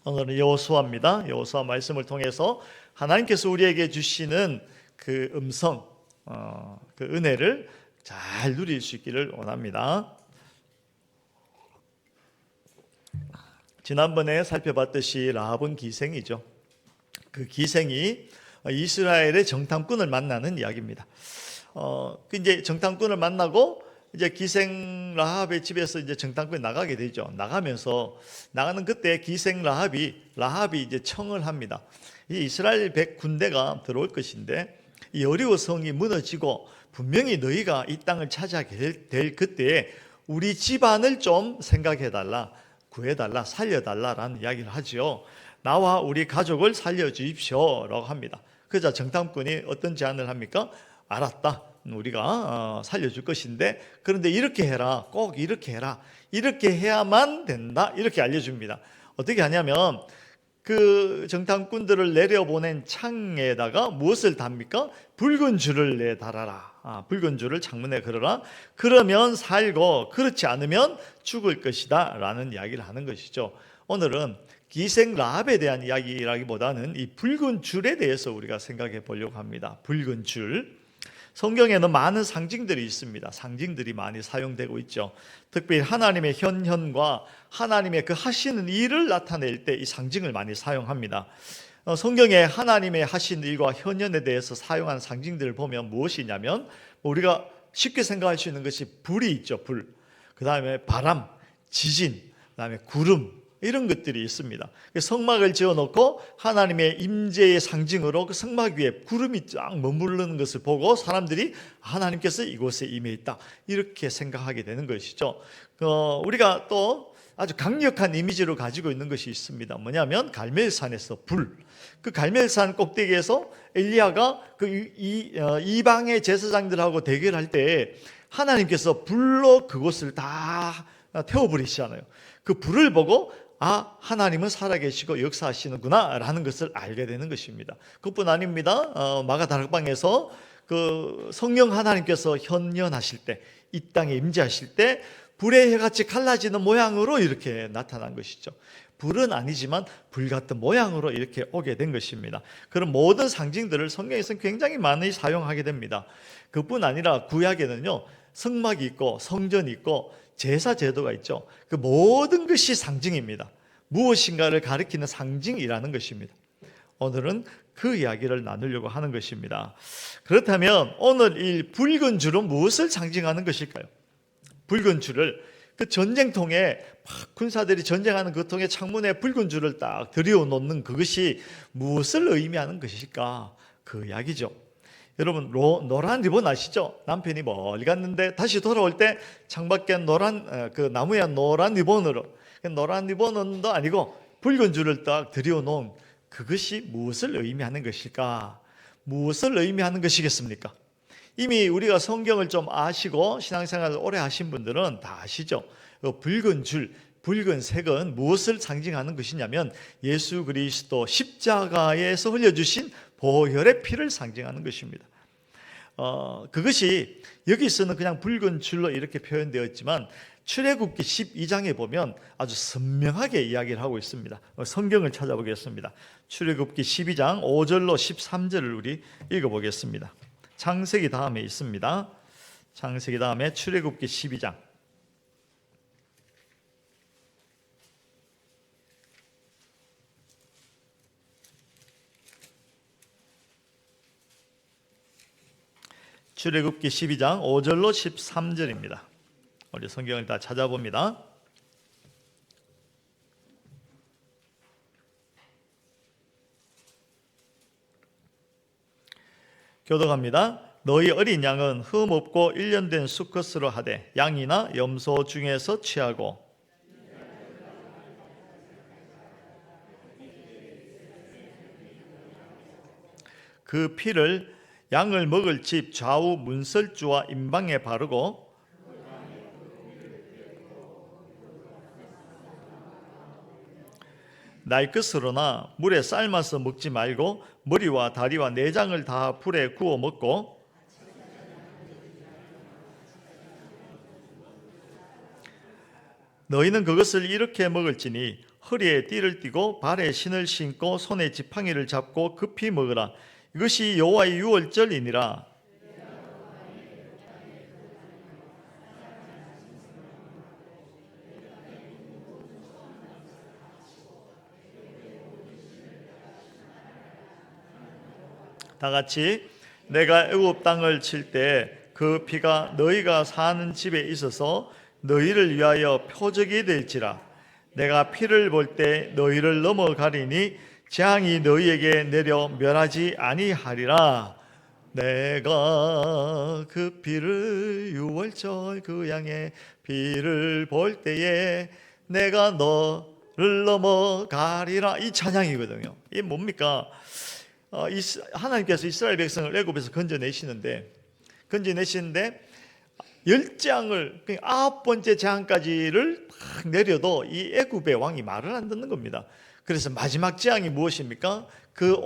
오늘은 여호수아입니다. 여호수아 말씀을 통해서 하나님께서 우리에게 주시는 그 음성, 그 은혜를 잘 누릴 수 있기를 원합니다. 지난번에 살펴봤듯이 라합은 기생이죠. 그 기생이 이스라엘의 정탐꾼을 만나는 이야기입니다. 이제 정탐꾼을 만나고 이제 기생 라합의 집에서 이제 정탐꾼이 나가게 되죠. 나가는 그때 기생 라합이 이제 청을 합니다. 이 이스라엘 군대가 들어올 것인데 이 여리고 성이 무너지고 분명히 너희가 이 땅을 차지하게 될 그때에 우리 집안을 좀 생각해달라, 구해달라, 살려달라라는 이야기를 하죠. 나와 우리 가족을 살려주십시오라고 합니다. 그러자 정탐꾼이 어떤 제안을 합니까? 알았다. 우리가 살려줄 것인데 그런데 이렇게 해라, 꼭 이렇게 해라, 이렇게 해야만 된다, 이렇게 알려줍니다. 어떻게 하냐면 그 정탐꾼들을 내려보낸 창에다가 무엇을 답니까? 붉은 줄을 내달아라. 붉은 줄을 창문에 걸어라. 그러면 살고 그렇지 않으면 죽을 것이다 라는 이야기를 하는 것이죠. 오늘은 기생 라합에 대한 이야기라기보다는 이 붉은 줄에 대해서 우리가 생각해 보려고 합니다. 붉은 줄. 성경에는 많은 상징들이 있습니다. 상징들이 많이 사용되고 있죠. 특별히 하나님의 현현과 하나님의 그 하시는 일을 나타낼 때 이 상징을 많이 사용합니다. 성경에 하나님의 하신 일과 현현에 대해서 사용한 상징들을 보면 무엇이냐면 우리가 쉽게 생각할 수 있는 것이 불이 있죠. 불. 그 다음에 바람, 지진, 그 다음에 구름, 이런 것들이 있습니다. 성막을 지어놓고 하나님의 임재의 상징으로 그 성막 위에 구름이 쫙 머무르는 것을 보고 사람들이 하나님께서 이곳에 임해 있다, 이렇게 생각하게 되는 것이죠. 우리가 또 아주 강력한 이미지로 가지고 있는 것이 있습니다. 뭐냐면 갈멜산에서 불. 그 갈멜산 꼭대기에서 엘리야가 그 이방의 제사장들하고 대결할 때 하나님께서 불로 그곳을 다 태워버리시잖아요. 그 불을 보고 하나님은 살아계시고 역사하시는구나 라는 것을 알게 되는 것입니다. 그뿐 아닙니다. 마가다락방에서 그 성령 하나님께서 현현하실 때, 이 땅에 임재하실 때 불의 해같이 갈라지는 모양으로 이렇게 나타난 것이죠. 불은 아니지만 불 같은 모양으로 이렇게 오게 된 것입니다. 그런 모든 상징들을 성경에서는 굉장히 많이 사용하게 됩니다. 그뿐 아니라 구약에는요, 성막이 있고 성전이 있고 제사 제도가 있죠. 그 모든 것이 상징입니다. 무엇인가를 가리키는 상징이라는 것입니다. 오늘은 그 이야기를 나누려고 하는 것입니다. 그렇다면 오늘 이 붉은 줄은 무엇을 상징하는 것일까요? 붉은 줄을 그 전쟁통에 군사들이 전쟁하는 그 통에 창문에 붉은 줄을 딱 들여놓는 그것이 무엇을 의미하는 것일까? 그 이야기죠. 여러분 노란 리본 아시죠? 남편이 멀리 갔는데 다시 돌아올 때 창밖에 노란 그 나무에 노란 리본으로, 노란 리본은 아니고 붉은 줄을 딱 들여놓은 그것이 무엇을 의미하는 것일까? 무엇을 의미하는 것이겠습니까? 이미 우리가 성경을 좀 아시고 신앙생활을 오래 하신 분들은 다 아시죠? 붉은 줄, 붉은 색은 무엇을 상징하는 것이냐면 예수 그리스도 십자가에서 흘려주신 보혈의 피를 상징하는 것입니다. 그것이 여기서는 그냥 붉은 줄로 이렇게 표현되었지만 출애굽기 12장에 보면 아주 선명하게 이야기를 하고 있습니다. 성경을 찾아보겠습니다. 출애굽기 12장 5절로 13절을 우리 읽어보겠습니다. 창세기 다음에 있습니다. 창세기 다음에 출애굽기 12장. 출애굽기 12장 5절로 13절입니다. 우리 성경을 다 찾아봅니다. 교독합니다. 너희 어린 양은 흠없고 1년 된 수컷으로 하되 양이나 염소 중에서 취하고 그 피를 양을 먹을 집 좌우 문설주와 임방에 바르고 날 것으로나 물에 삶아서 먹지 말고 머리와 다리와 내장을 다 불에 구워 먹고 너희는 그것을 이렇게 먹을지니 허리에 띠를 띠고 발에 신을 신고 손에 지팡이를 잡고 급히 먹으라. 이것이 여호와의 유월절이니라. 다 같이 내가 애굽 땅을 칠 때 그 피가 너희가 사는 집에 있어서 너희를 위하여 표적이 될지라. 내가 피를 볼 때 너희를 넘어가리니 재앙이 너희에게 내려 멸하지 아니하리라. 내가 그 피를 유월절 그 양의 피를 볼 때에 내가 너를 넘어가리라. 이 찬양이거든요. 이게 뭡니까? 하나님께서 이스라엘 백성을 애굽에서 건져내시는데 열 재앙을, 9번째 재앙까지를 막 내려도 이 애굽의 왕이 말을 안 듣는 겁니다. 그래서 마지막 재앙이 무엇입니까? 그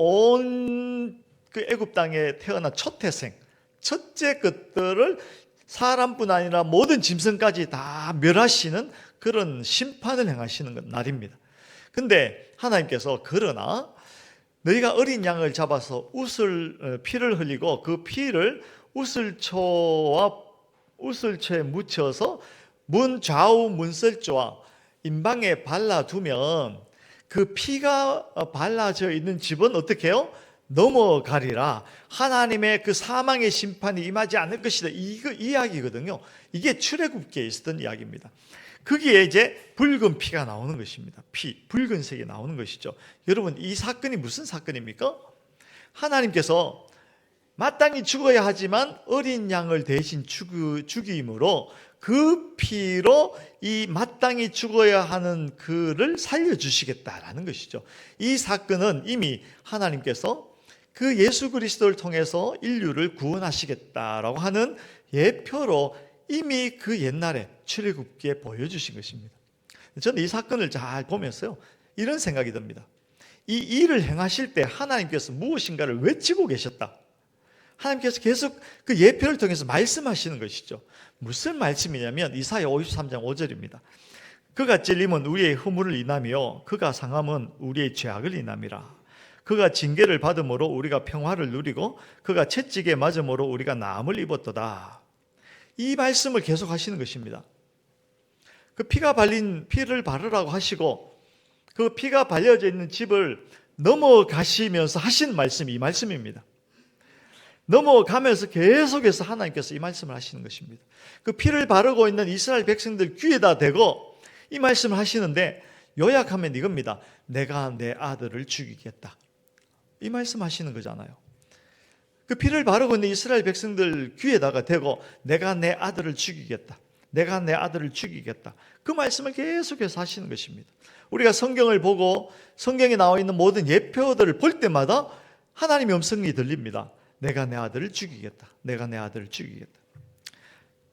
애굽 땅에 태어난 첫 태생, 첫째 것들을 사람뿐 아니라 모든 짐승까지 다 멸하시는 그런 심판을 행하시는 날입니다. 근데 하나님께서 그러나 너희가 어린 양을 잡아서 피를 흘리고 그 피를 우슬초에 묻혀서 문 좌우 문설조와 임방에 발라두면 그 피가 발라져 있는 집은 어떻게 해요? 넘어가리라. 하나님의 그 사망의 심판이 임하지 않을 것이다. 이거 이야기거든요. 이게 출애굽기에 있었던 이야기입니다. 거기에 이제 붉은 피가 나오는 것입니다. 붉은색이 나오는 것이죠. 여러분, 이 사건이 무슨 사건입니까? 하나님께서 마땅히 죽어야 하지만 어린 양을 대신 죽임으로 그 피로 이 마땅히 죽어야 하는 그를 살려주시겠다라는 것이죠. 이 사건은 이미 하나님께서 그 예수 그리스도를 통해서 인류를 구원하시겠다라고 하는 예표로 이미 그 옛날에 출애굽기에 보여주신 것입니다. 저는 이 사건을 잘 보면서요, 이런 생각이 듭니다. 이 일을 행하실 때 하나님께서 무엇인가를 외치고 계셨다. 하나님께서 계속 그 예표를 통해서 말씀하시는 것이죠. 무슨 말씀이냐면 이사야 53장 5절입니다. 그가 찔림은 우리의 허물을 인하며 그가 상함은 우리의 죄악을 인함이라. 그가 징계를 받음으로 우리가 평화를 누리고 그가 채찍에 맞음으로 우리가 나음을 입었도다. 이 말씀을 계속 하시는 것입니다. 그 피가 발린 피를 바르라고 하시고 그 피가 발려져 있는 집을 넘어가시면서 하신 말씀이 이 말씀입니다. 넘어가면서 계속해서 하나님께서 이 말씀을 하시는 것입니다. 그 피를 바르고 있는 이스라엘 백성들 귀에다 대고 이 말씀을 하시는데 요약하면 이겁니다. 내가 내 아들을 죽이겠다. 이 말씀 하시는 거잖아요. 그 피를 바르고 있는 이스라엘 백성들 귀에다가 대고 내가 내 아들을 죽이겠다. 내가 내 아들을 죽이겠다. 그 말씀을 계속해서 하시는 것입니다. 우리가 성경을 보고 성경에 나와 있는 모든 예표들을 볼 때마다 하나님의 음성이 들립니다. 내가 내 아들을 죽이겠다. 내가 내 아들을 죽이겠다.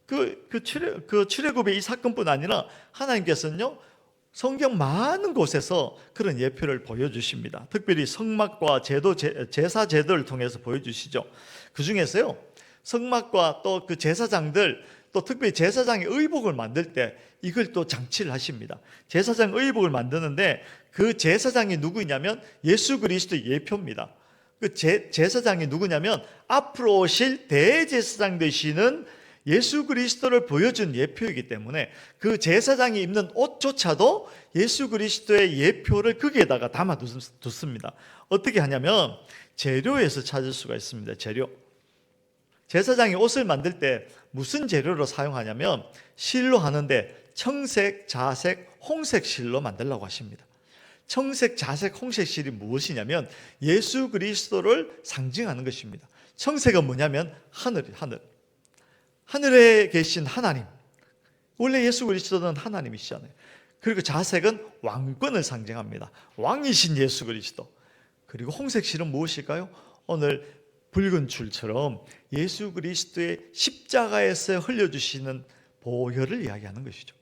그 출애굽의 이 사건뿐 아니라 하나님께서는요, 성경 많은 곳에서 그런 예표를 보여주십니다. 특별히 성막과 제사 제도를 통해서 보여주시죠. 그 중에서요, 성막과 또 그 제사장들, 또 특별히 제사장의 의복을 만들 때 이걸 또 장치를 하십니다. 제사장 의복을 만드는데 그 제사장이 누구냐면 예수 그리스도의 예표입니다. 그 제사장이 누구냐면 앞으로 오실 대제사장 되시는 예수 그리스도를 보여준 예표이기 때문에 그 제사장이 입는 옷조차도 예수 그리스도의 예표를 거기에다가 담아뒀습니다. 어떻게 하냐면 재료에서 찾을 수가 있습니다. 재료. 제사장이 옷을 만들 때 무슨 재료로 사용하냐면 실로 하는데 청색, 자색, 홍색 실로 만들라고 하십니다. 청색, 자색, 홍색 실이 무엇이냐면 예수 그리스도를 상징하는 것입니다. 청색은 뭐냐면 하늘. 하늘에 계신 하나님. 원래 예수 그리스도는 하나님이시잖아요. 그리고 자색은 왕권을 상징합니다. 왕이신 예수 그리스도. 그리고 홍색 실은 무엇일까요? 오늘 붉은 줄처럼 예수 그리스도의 십자가에서 흘려주시는 보혈을 이야기하는 것이죠.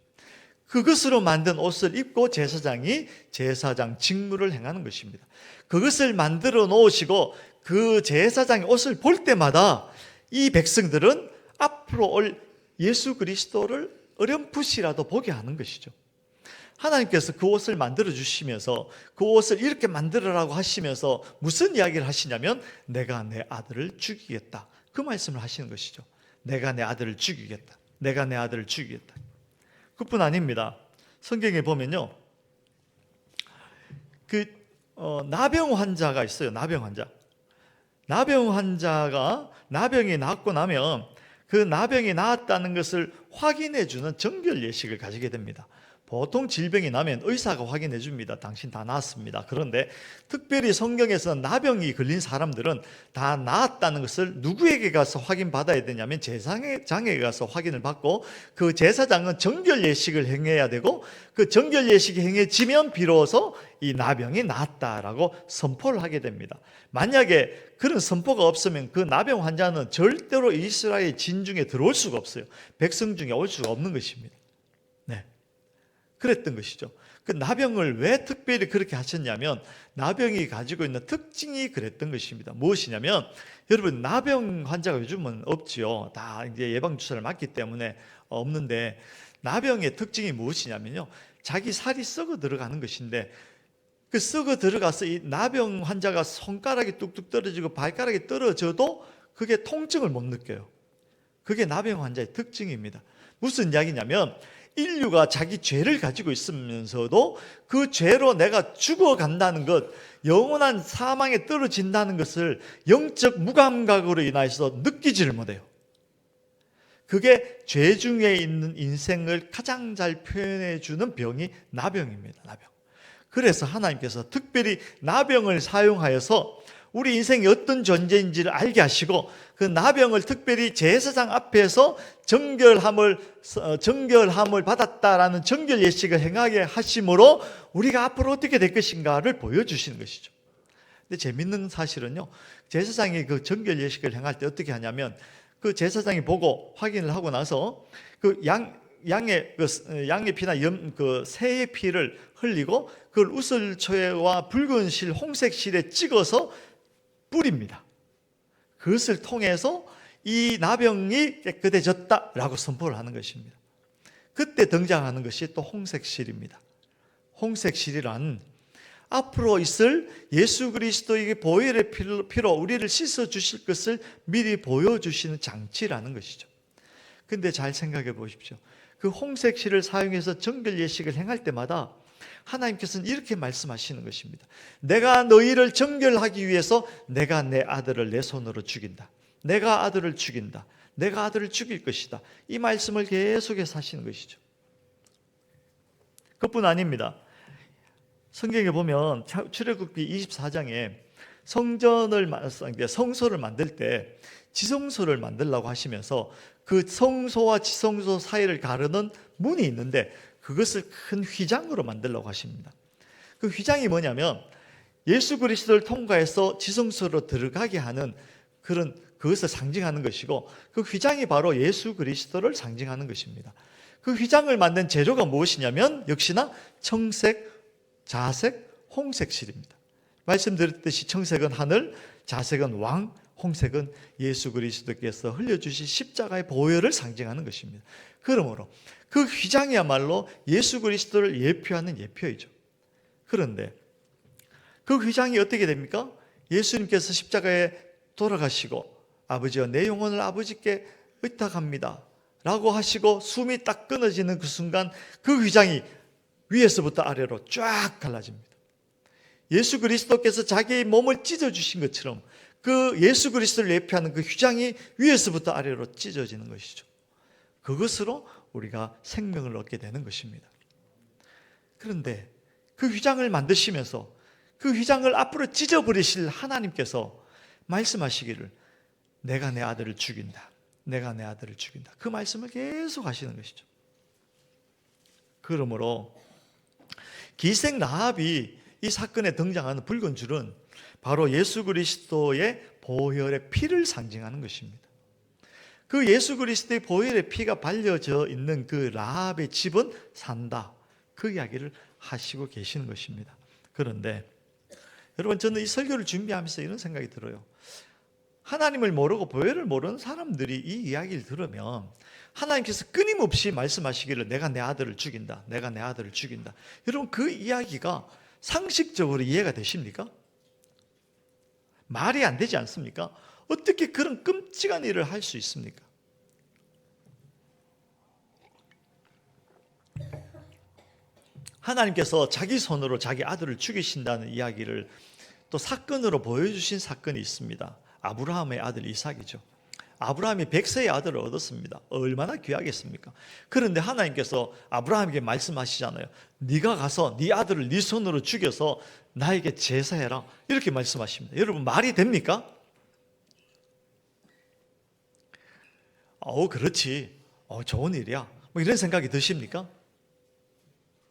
그것으로 만든 옷을 입고 제사장이 제사장 직무를 행하는 것입니다. 그것을 만들어 놓으시고 그 제사장의 옷을 볼 때마다 이 백성들은 앞으로 올 예수 그리스도를 어렴풋이라도 보게 하는 것이죠. 하나님께서 그 옷을 만들어 주시면서 그 옷을 이렇게 만들어라고 하시면서 무슨 이야기를 하시냐면 내가 내 아들을 죽이겠다, 그 말씀을 하시는 것이죠. 내가 내 아들을 죽이겠다, 내가 내 아들을 죽이겠다. 그뿐 아닙니다. 성경에 보면요, 나병 환자가 있어요. 나병 환자가 나병이 낫고 나면 그 나병이 나았다는 것을 확인해 주는 정결 예식을 가지게 됩니다. 보통 질병이 나면 의사가 확인해 줍니다. 당신 다 나았습니다. 그런데 특별히 성경에서 나병이 걸린 사람들은 다 나았다는 것을 누구에게 가서 확인받아야 되냐면 제사장에게 가서 확인을 받고, 그 제사장은 정결 예식을 행해야 되고, 그 정결 예식이 행해지면 비로소 이 나병이 나았다라고 선포를 하게 됩니다. 만약에 그런 선포가 없으면 그 나병 환자는 절대로 이스라엘 진중에 들어올 수가 없어요. 백성 중에 올 수가 없는 것입니다. 네, 그랬던 것이죠. 그 나병을 왜 특별히 그렇게 하셨냐면 나병이 가지고 있는 특징이 그랬던 것입니다. 무엇이냐면, 여러분, 나병 환자가 요즘은 없지요. 다 이제 예방 주사를 맞기 때문에 없는데, 나병의 특징이 무엇이냐면요, 자기 살이 썩어 들어가는 것인데, 그 썩어 들어가서 이 나병 환자가 손가락이 뚝뚝 떨어지고 발가락이 떨어져도 그게 통증을 못 느껴요. 그게 나병 환자의 특징입니다. 무슨 이야기냐면, 인류가 자기 죄를 가지고 있으면서도 그 죄로 내가 죽어간다는 것, 영원한 사망에 떨어진다는 것을 영적 무감각으로 인하여서 느끼지를 못해요. 그게 죄 중에 있는 인생을 가장 잘 표현해 주는 병이 나병입니다. 나병. 그래서 하나님께서 특별히 나병을 사용하여서 우리 인생이 어떤 존재인지를 알게 하시고, 그 나병을 특별히 제사장 앞에서 정결함을 받았다라는 정결 예식을 행하게 하심으로 우리가 앞으로 어떻게 될 것인가를 보여주시는 것이죠. 근데 재밌는 사실은요, 제사장이 그 정결 예식을 행할 때 어떻게 하냐면, 그 제사장이 보고 확인을 하고 나서 그 양의 피나 그 새의 피를 흘리고 그걸 우슬초와 붉은 실, 홍색 실에 찍어서 뿌립니다. 그것을 통해서 이 나병이 깨끗해졌다라고 선포를 하는 것입니다. 그때 등장하는 것이 또 홍색실입니다. 홍색실이란 앞으로 있을 예수 그리스도에게 보혈의 피로 우리를 씻어 주실 것을 미리 보여주시는 장치라는 것이죠. 근데 잘 생각해 보십시오. 그 홍색실을 사용해서 정결 예식을 행할 때마다 하나님께서는 이렇게 말씀하시는 것입니다. 내가 너희를 정결하기 위해서 내가 내 아들을 내 손으로 죽인다. 내가 아들을 죽인다. 내가 아들을 죽일 것이다. 이 말씀을 계속해서 하시는 것이죠. 그뿐 아닙니다. 성경에 보면 출애굽기 24장에 성소를 만들 때 지성소를 만들라고 하시면서 그 성소와 지성소 사이를 가르는 문이 있는데 그것을 큰 휘장으로 만들라고 하십니다. 그 휘장이 뭐냐면 예수 그리스도를 통과해서 지성소로 들어가게 하는 그것을 상징하는 것이고, 그 휘장이 바로 예수 그리스도를 상징하는 것입니다. 그 휘장을 만든 재료가 무엇이냐면 역시나 청색, 자색, 홍색실입니다. 말씀드렸듯이 청색은 하늘, 자색은 왕, 홍색은 예수 그리스도께서 흘려주신 십자가의 보혈을 상징하는 것입니다. 그러므로 그 휘장이야말로 예수 그리스도를 예표하는 예표이죠. 그런데 그 휘장이 어떻게 됩니까? 예수님께서 십자가에 돌아가시고 아버지여 내 영혼을 아버지께 의탁합니다 라고 하시고 숨이 딱 끊어지는 그 순간 그 휘장이 위에서부터 아래로 쫙 갈라집니다. 예수 그리스도께서 자기의 몸을 찢어주신 것처럼 그 예수 그리스도를 예표하는 그 휘장이 위에서부터 아래로 찢어지는 것이죠. 그것으로 우리가 생명을 얻게 되는 것입니다. 그런데 그 휘장을 만드시면서 그 휘장을 앞으로 찢어버리실 하나님께서 말씀하시기를 내가 내 아들을 죽인다. 내가 내 아들을 죽인다. 그 말씀을 계속 하시는 것이죠. 그러므로 기생 라합이 이 사건에 등장하는 붉은 줄은 바로 예수 그리스도의 보혈의 피를 상징하는 것입니다. 그 예수 그리스도의 보혈의 피가 발려져 있는 그 라합의 집은 산다. 그 이야기를 하시고 계시는 것입니다. 그런데 여러분, 저는 이 설교를 준비하면서 이런 생각이 들어요. 하나님을 모르고 보혈을 모르는 사람들이 이 이야기를 들으면 하나님께서 끊임없이 말씀하시기를 내가 내 아들을 죽인다, 내가 내 아들을 죽인다. 여러분, 그 이야기가 상식적으로 이해가 되십니까? 말이 안 되지 않습니까? 어떻게 그런 끔찍한 일을 할 수 있습니까? 하나님께서 자기 손으로 자기 아들을 죽이신다는 이야기를 또 사건으로 보여주신 사건이 있습니다. 아브라함의 아들 이삭이죠. 아브라함이 100세의 아들을 얻었습니다. 얼마나 귀하겠습니까? 그런데 하나님께서 아브라함에게 말씀하시잖아요. 네가 가서 네 아들을 네 손으로 죽여서 나에게 제사해라, 이렇게 말씀하십니다. 여러분, 말이 됩니까? 그렇지, 좋은 일이야, 뭐 이런 생각이 드십니까?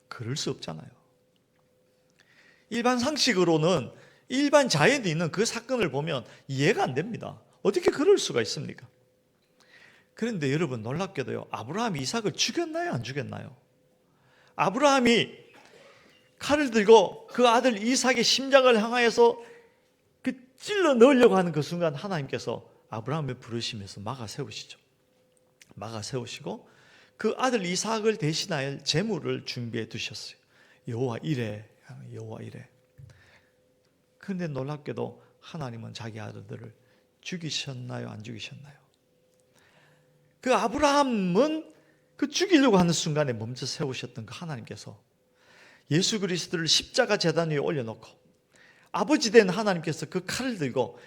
그럴 수 없잖아요. 일반 상식으로는, 일반 자연이 있는 그 사건을 보면 이해가 안 됩니다. 어떻게 그럴 수가 있습니까? 그런데 여러분, 놀랍게도요, 아브라함이 이삭을 죽였나요, 안 죽였나요? 아브라함이 칼을 들고 그 아들 이삭의 심장을 향하여서 그 찔러 넣으려고 하는 그 순간 하나님께서 아브라함을 부르시면서 막아 세우시죠. 막아 세우시고 그 아들 이삭을 대신할 제물을 준비해 두셨어요. 여호와 이레, 여호와 이레. 그런데 놀랍게도 하나님은 자기 아들들을 죽이셨나요, 안 죽이셨나요? 그 아브라함은 그 죽이려고 하는 순간에 멈춰 세우셨던 그 하나님께서 예수 그리스도를 십자가 제단 위에 올려놓고 아버지 된 하나님께서 그 칼을 들고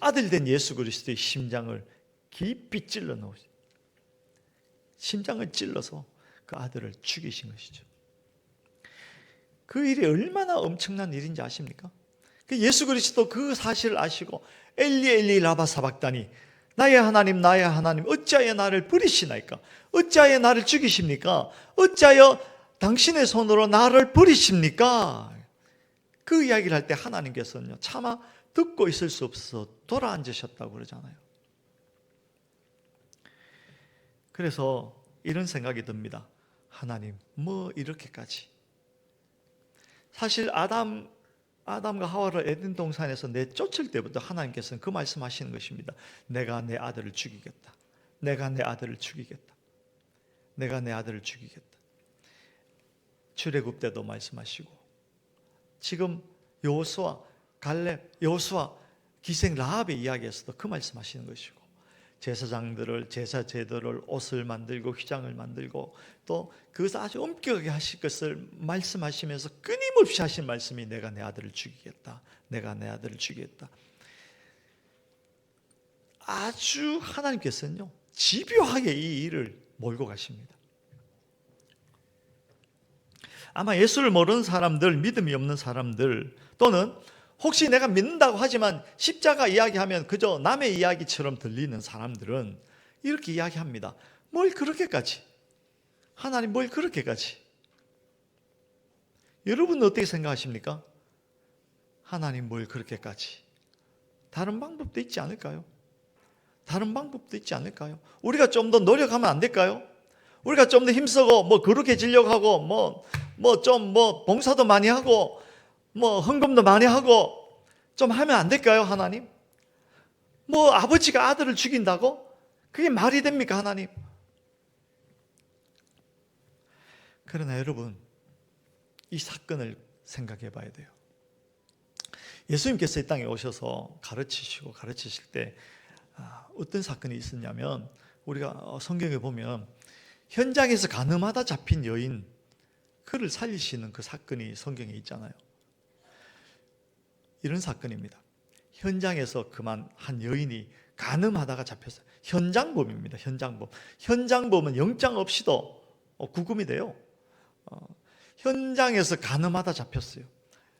아들 된 예수 그리스도의 심장을 깊이 찔러 넣으시죠. 심장을 찔러서 그 아들을 죽이신 것이죠. 그 일이 얼마나 엄청난 일인지 아십니까? 예수 그리스도 그 사실을 아시고 엘리 엘리 라바 사박다니, 나의 하나님 나의 하나님 어찌하여 나를 버리시나이까? 어찌하여 나를 죽이십니까? 어찌하여 당신의 손으로 나를 버리십니까? 그 이야기를 할 때 하나님께서는요, 차마 듣고 있을 수 없어서 돌아앉으셨다고 그러잖아요. 그래서 이런 생각이 듭니다. 하나님, 뭐 이렇게까지. 사실 아담과 하와를 에덴 동산에서 내쫓을 때부터 하나님께서는 그 말씀하시는 것입니다. 내가 내 아들을 죽이겠다. 내가 내 아들을 죽이겠다. 내가 내 아들을 죽이겠다. 출애굽 때도 말씀하시고, 지금 여호수아, 갈렙, 여호수아, 기생 라합의 이야기에서도 그 말씀하시는 것이고, 제사장들을, 제사 제도를, 옷을 만들고 휘장을 만들고 또 그것을 아주 엄격하게 하실 것을 말씀하시면서 끊임없이 하신 말씀이 내가 내 아들을 죽이겠다, 내가 내 아들을 죽이겠다. 아주 하나님께서는요, 집요하게 이 일을 몰고 가십니다. 아마 예수를 모르는 사람들, 믿음이 없는 사람들, 또는 혹시 내가 믿는다고 하지만 십자가 이야기하면 그저 남의 이야기처럼 들리는 사람들은 이렇게 이야기합니다. 뭘 그렇게까지? 하나님 뭘 그렇게까지? 여러분은 어떻게 생각하십니까? 하나님 뭘 그렇게까지? 다른 방법도 있지 않을까요? 다른 방법도 있지 않을까요? 우리가 좀 더 노력하면 안 될까요? 우리가 좀 더 힘쓰고 뭐 거룩해지려고 하고 봉사도 많이 하고 헌금도 많이 하고 좀 하면 안 될까요, 하나님? 아버지가 아들을 죽인다고? 그게 말이 됩니까, 하나님? 그러나 여러분, 이 사건을 생각해 봐야 돼요. 예수님께서 이 땅에 오셔서 가르치실 때 어떤 사건이 있었냐면, 우리가 성경에 보면 현장에서 가늠하다 잡힌 여인, 그를 살리시는 그 사건이 성경에 있잖아요. 이런 사건입니다. 현장에서 그만 한 여인이 가늠하다가 잡혔어요. 현장범입니다. 현장범. 현장범은 영장 없이도 구금이 돼요. 현장에서 가늠하다 잡혔어요.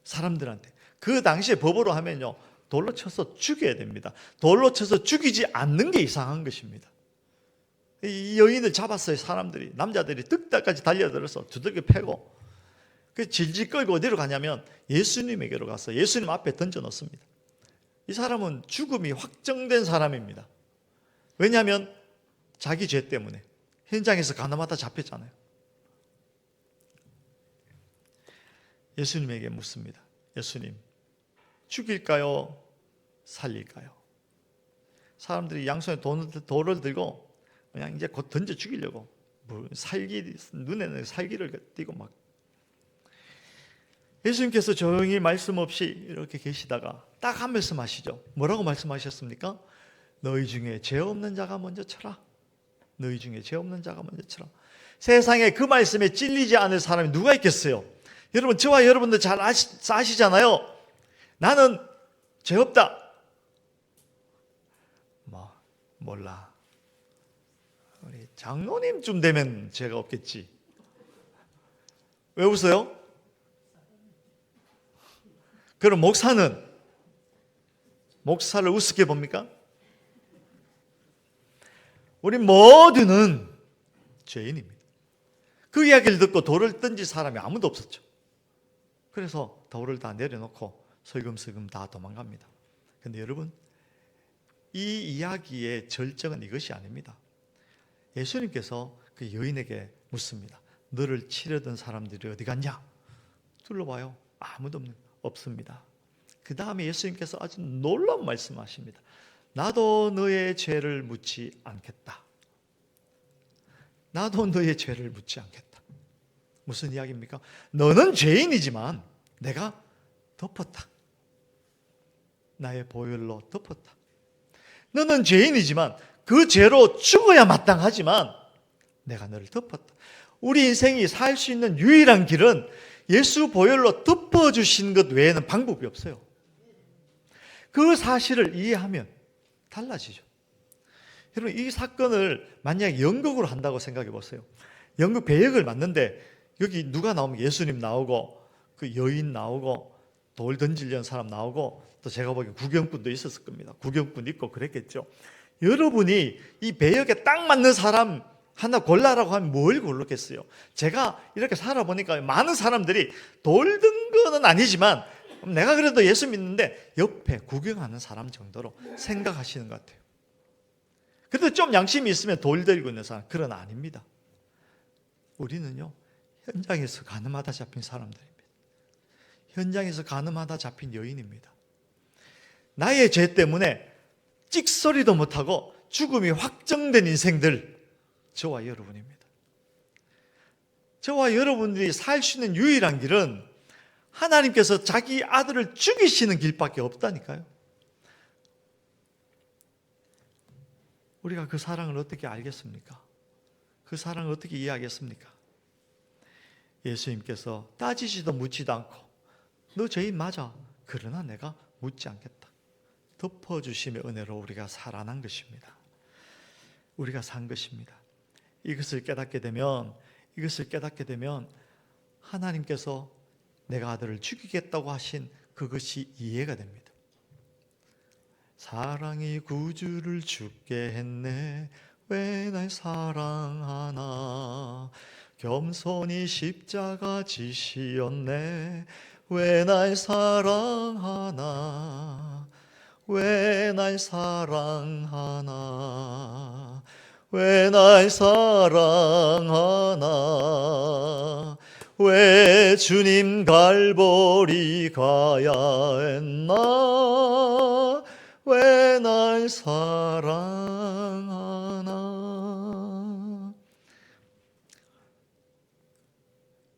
사람들한테. 그 당시에 법으로 하면요, 돌로 쳐서 죽여야 됩니다. 돌로 쳐서 죽이지 않는 게 이상한 것입니다. 이 여인을 잡았어요. 사람들이, 남자들이 득다까지 달려들어서 두들겨 패고, 그 질질 끌고 어디로 가냐면 예수님에게로 가서 예수님 앞에 던져 넣습니다. 이 사람은 죽음이 확정된 사람입니다. 왜냐하면 자기 죄 때문에 현장에서 가늠하다 잡혔잖아요. 예수님에게 묻습니다. 예수님, 죽일까요? 살릴까요? 사람들이 양손에 돌을 들고 그냥 이제 곧 던져 죽이려고 눈에는 살기를 띠고 막. 예수님께서 조용히 말씀 없이 이렇게 계시다가 딱 한 말씀 하시죠. 뭐라고 말씀하셨습니까? 너희 중에 죄 없는 자가 먼저 쳐라. 너희 중에 죄 없는 자가 먼저 쳐라. 세상에 그 말씀에 찔리지 않을 사람이 누가 있겠어요? 여러분, 저와 여러분들 잘 아시잖아요. 나는 죄 없다. 몰라. 우리 장로님쯤 되면 죄가 없겠지. 왜 웃어요? 그럼 목사를 우습게 봅니까? 우리 모두는 죄인입니다. 그 이야기를 듣고 돌을 던질 사람이 아무도 없었죠. 그래서 돌을 다 내려놓고 슬금슬금 다 도망갑니다. 그런데 여러분, 이 이야기의 절정은 이것이 아닙니다. 예수님께서 그 여인에게 묻습니다. 너를 치려던 사람들이 어디 갔냐? 둘러봐요. 아무도 없습니다. 그 다음에 예수님께서 아주 놀라운 말씀하십니다. 나도 너의 죄를 묻지 않겠다. 나도 너의 죄를 묻지 않겠다. 무슨 이야기입니까? 너는 죄인이지만 내가 덮었다. 나의 보혈로 덮었다. 너는 죄인이지만 그 죄로 죽어야 마땅하지만 내가 너를 덮었다. 우리 인생이 살 수 있는 유일한 길은 예수 보혈로 덮어주신 것 외에는 방법이 없어요. 그 사실을 이해하면 달라지죠. 여러분, 이 사건을 만약에 연극으로 한다고 생각해 보세요. 연극 배역을 맡는데 여기 누가 나오면 예수님 나오고 그 여인 나오고 돌 던지려는 사람 나오고 또 제가 보기엔 구경꾼도 있었을 겁니다. 구경꾼 있고 그랬겠죠. 여러분이 이 배역에 딱 맞는 사람 하나 골라라고 하면 뭘 고르겠어요? 제가 이렇게 살아보니까 많은 사람들이 돌 든 거는 아니지만 내가 그래도 예수 믿는데 옆에 구경하는 사람 정도로 생각하시는 것 같아요. 그래도 좀 양심이 있으면 돌 들고 있는 사람, 그건 아닙니다. 우리는요, 현장에서 가늠하다 잡힌 사람들입니다. 현장에서 가늠하다 잡힌 여인입니다. 나의 죄 때문에 찍소리도 못하고 죽음이 확정된 인생들, 저와 여러분입니다. 저와 여러분들이 살 수 있는 유일한 길은 하나님께서 자기 아들을 죽이시는 길밖에 없다니까요. 우리가 그 사랑을 어떻게 알겠습니까? 그 사랑을 어떻게 이해하겠습니까? 예수님께서 따지지도 묻지도 않고 너 죄인 맞아. 그러나 내가 묻지 않겠다. 덮어주심의 은혜로 우리가 살아난 것입니다. 우리가 산 것입니다. 이것을 깨닫게 되면 하나님께서 내가 아들을 죽이겠다고 하신 그것이 이해가 됩니다. 사랑이 구주를 죽게 했네. 왜 날 사랑하나. 겸손히 십자가 지시었네. 왜 날 사랑하나. 왜 날 사랑하나. 왜 날 사랑하나. 왜 주님 갈보리 가야 했나. 왜 날 사랑하나.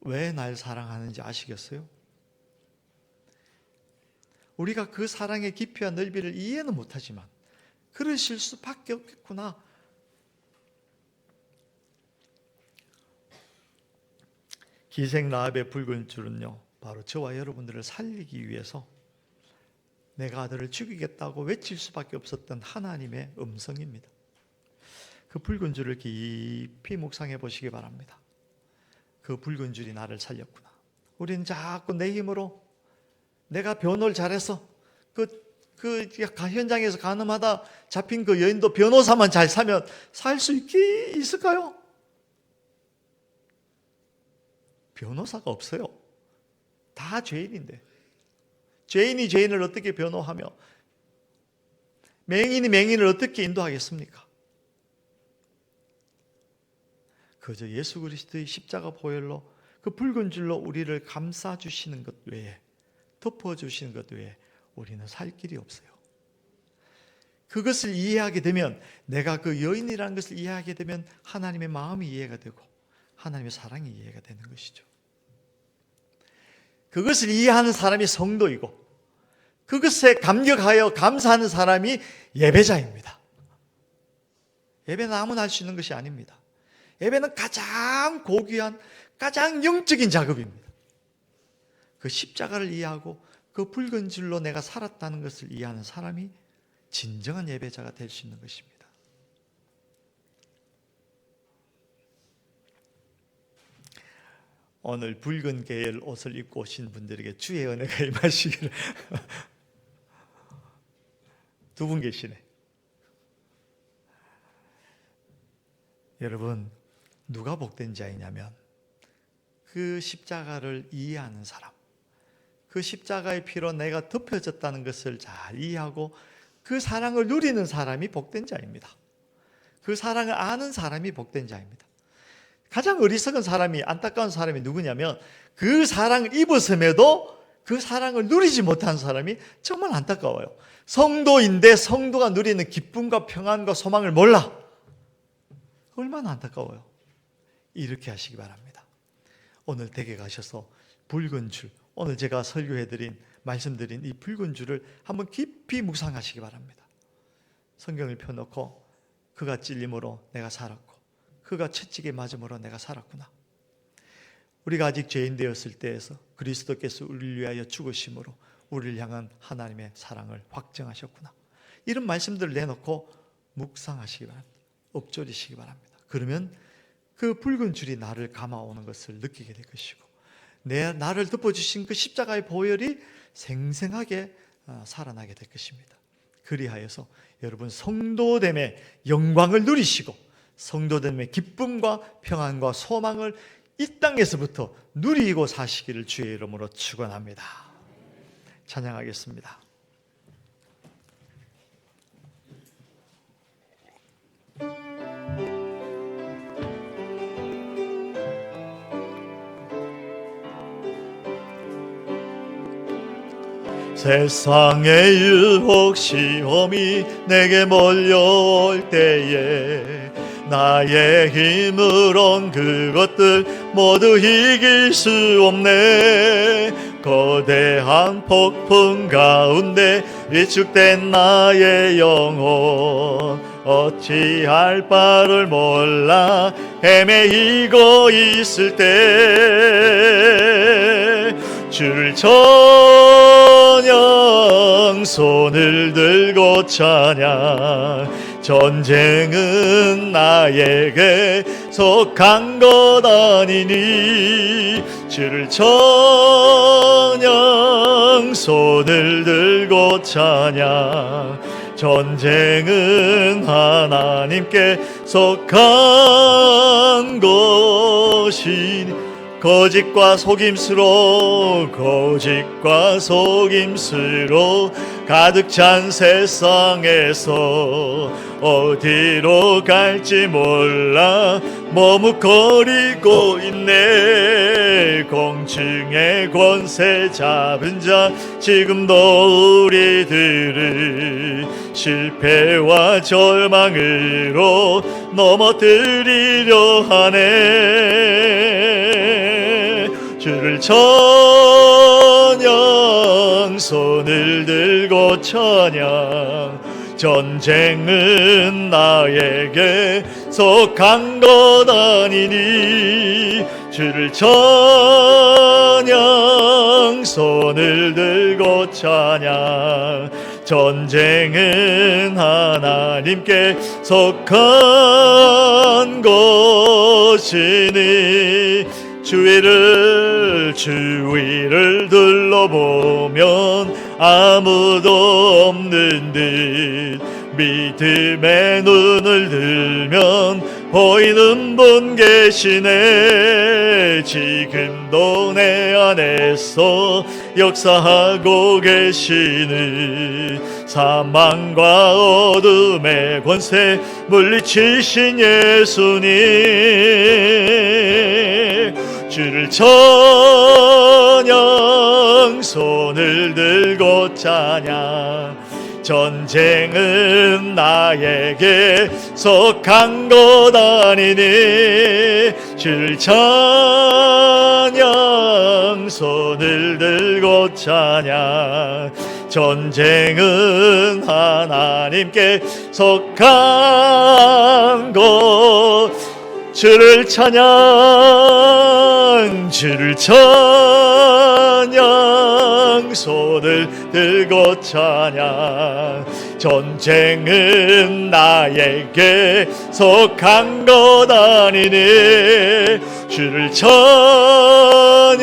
왜 날 사랑하는지 아시겠어요? 우리가 그 사랑의 깊이와 넓이를 이해는 못하지만 그러실 수밖에 없겠구나. 기생 라합의 붉은 줄은요, 바로 저와 여러분들을 살리기 위해서 내가 아들을 죽이겠다고 외칠 수밖에 없었던 하나님의 음성입니다. 그 붉은 줄을 깊이 묵상해 보시기 바랍니다. 그 붉은 줄이 나를 살렸구나. 우리는 자꾸 내 힘으로 내가 변호를 잘해서 그 현장에서 가늠하다 잡힌 그 여인도 변호사만 잘 사면 살 수 있을까요? 변호사가 없어요. 다 죄인인데. 죄인이 죄인을 어떻게 변호하며 맹인이 맹인을 어떻게 인도하겠습니까? 그저 예수 그리스도의 십자가 보혈로 그 붉은 줄로 우리를 감싸주시는 것 외에, 덮어주시는 것 외에 우리는 살 길이 없어요. 그것을 이해하게 되면, 내가 그 여인이라는 것을 이해하게 되면 하나님의 마음이 이해가 되고 하나님의 사랑이 이해가 되는 것이죠. 그것을 이해하는 사람이 성도이고 그것에 감격하여 감사하는 사람이 예배자입니다. 예배는 아무나 할 수 있는 것이 아닙니다. 예배는 가장 고귀한, 가장 영적인 작업입니다. 그 십자가를 이해하고 그 붉은 줄로 내가 살았다는 것을 이해하는 사람이 진정한 예배자가 될 수 있는 것입니다. 오늘 붉은 계열 옷을 입고 오신 분들에게 주의 은혜가 임하시기를. 두 분 계시네. 여러분, 누가 복된 자이냐면 그 십자가를 이해하는 사람, 그 십자가의 피로 내가 덮여졌다는 것을 잘 이해하고 그 사랑을 누리는 사람이 복된 자입니다. 그 사랑을 아는 사람이 복된 자입니다. 가장 어리석은 사람이, 안타까운 사람이 누구냐면 그 사랑을 입었음에도 그 사랑을 누리지 못한 사람이 정말 안타까워요. 성도인데 성도가 누리는 기쁨과 평안과 소망을 몰라. 얼마나 안타까워요. 이렇게 하시기 바랍니다. 오늘 댁에 가셔서 붉은 줄, 오늘 제가 설교해드린, 말씀드린 이 붉은 줄을 한번 깊이 묵상하시기 바랍니다. 성경을 펴놓고 그가 찔림으로 내가 살았고 그가 채찍에 맞음으로 내가 살았구나. 우리가 아직 죄인 되었을 때에서 그리스도께서 우리를 위하여 죽으심으로 우리를 향한 하나님의 사랑을 확증하셨구나. 이런 말씀들을 내놓고 묵상하시기 바랍니다. 엎조리시기 바랍니다. 그러면 그 붉은 줄이 나를 감아오는 것을 느끼게 될 것이고 나를 덮어주신 그 십자가의 보혈이 생생하게 살아나게 될 것입니다. 그리하여서 여러분 성도됨의 영광을 누리시고 성도됨의 기쁨과 평안과 소망을 이 땅에서부터 누리고 사시기를 주의 이름으로 축원합니다. 찬양하겠습니다. 세상의 유혹 시험이 내게 몰려올 때에 나의 힘으론 그것들 모두 이길 수 없네. 거대한 폭풍 가운데 위축된 나의 영혼 어찌할 바를 몰라 헤매이고 있을 때 주를 찬양 손을 들고 찬양 전쟁은 나에게 속한 것 아니니 주를 찬양 손을 들고 찬양 전쟁은 하나님께 속한 것이니 거짓과 속임수로 가득 찬 세상에서 어디로 갈지 몰라 머뭇거리고 있네. 공중의 권세 잡은 자 지금도 우리들을 실패와 절망으로 넘어뜨리려 하네. 주를 찬양 손을 들고 찬양 전쟁은 나에게 속한 것 아니니 주를 찬양 손을 들고 찬양 전쟁은 하나님께 속한 것이니 주위를 둘러보면 아무도 없는 듯 믿음의 눈을 들면 보이는 분 계시네. 지금도 내 안에서 역사하고 계시는 사망과 어둠의 권세 물리치신 예수님 주를 찬양 손을 들고 찬양 전쟁은 나에게 속한 것 아니니 주를 찬양 손을 들고 찬양 전쟁은 하나님께 속한 것 주를 찬양 손을 들고 찬양 전쟁은 나에게 속한 것 아니니 주를 찬양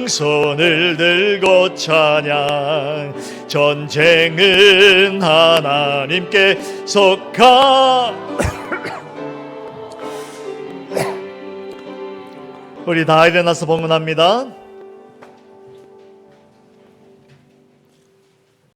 손을 들고 찬양 전쟁은 하나님께 속한 우리 다 일어나서 봉헌합니다.